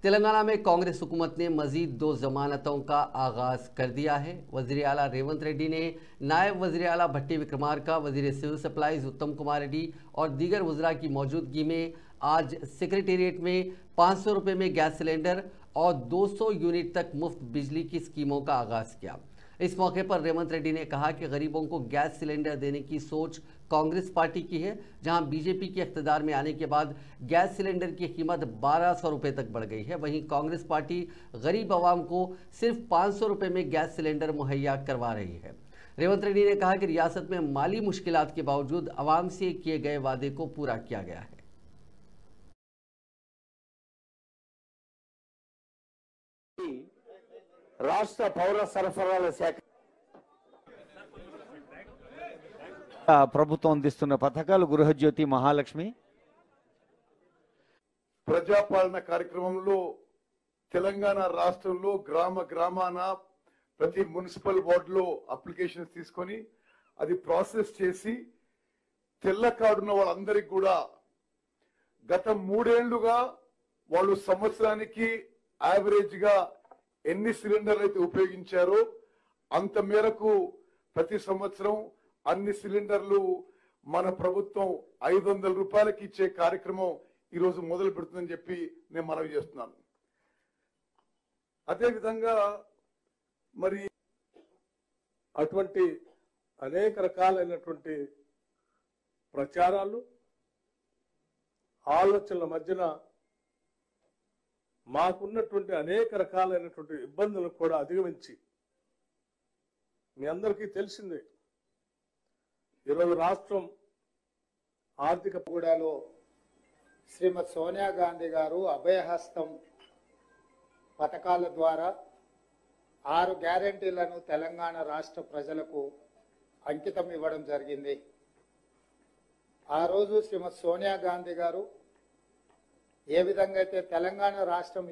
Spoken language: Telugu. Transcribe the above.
तेलंगाना में कांग्रेस हुकूमत ने मजीद 2 जमानतों का आगाज कर दिया है। वजीर आला रेवंत रेड्डी ने नायब वजीर आला भट्टी विक्रमार्का, वजीर सिविल सप्लाईज उत्तम कुमार रेड्डी और दीगर वज़रा की मौजूदगी में आज सेक्रेटेरिएट में 500 रुपये में गैस सिलेंडर और 200 यूनिट तक मुफ्त बिजली की स्कीमों का आगाज़ किया। इस मौके पर रेवंत रेड्डी ने कहा कि गरीबों को गैस सिलेंडर देने की सोच कांग्रेस पार्टी की है, जहां बीजेपी के इख्तिदार में आने के बाद गैस सिलेंडर की कीमत 1200 रुपये तक बढ़ गई है। वहीं कांग्रेस पार्टी गरीब आवाम को सिर्फ 500 रुपये में गैस सिलेंडर मुहैया करवा रही है। रेवंत रेड्डी ने कहा कि रियासत में माली मुश्किलात के बावजूद आवाम से किए गए वादे को पूरा किया गया है। రాష్ట్ర పౌర సరఫరాల శాఖ ప్రభుత్వం అందిస్తున్న పథకాలు గృహజ్యోతి, మహాలక్ష్మి. ప్రజాపాలన కార్యక్రమంలో తెలంగాణ రాష్ట్రంలో గ్రామాన ప్రతి మున్సిపల్ వార్డులో అప్లికేషన్స్ తీసుకొని అది ప్రాసెస్ చేసి తెల్ల కార్డున్న వాళ్ళందరికీ కూడా గత 3 ఏళ్లుగా వాళ్ళు సంవత్సరానికి యావరేజ్ గా ఎన్ని సిలిండర్లు అయితే ఉపయోగించారో అంత మేరకు ప్రతి సంవత్సరం అన్ని సిలిండర్లు మన ప్రభుత్వం 500 రూపాయలకి ఇచ్చే కార్యక్రమం ఈ రోజు మొదలు పెడుతుందని చెప్పి నేను మనవి చేస్తున్నాను. అదే విధంగా మరి అటువంటి అనేక రకాలైనటువంటి ప్రచారాలు ఆలోచనల మధ్యన మాకున్నటువంటి అనేక రకాలైనటువంటి ఇబ్బందులను కూడా అధిగమించి మీ అందరికీ తెలిసిందే ఈరోజు రాష్ట్రం ఆర్థిక కూడాలో శ్రీమతి సోనియా గాంధీ గారు అభయహస్తం పథకాల ద్వారా 6 గ్యారెంటీలను తెలంగాణ రాష్ట్ర ప్రజలకు అంకితం ఇవ్వడం జరిగింది. ఆ రోజు శ్రీమతి సోనియా గాంధీ గారు ఏ విధంగా అయితే తెలంగాణ రాష్ట్రం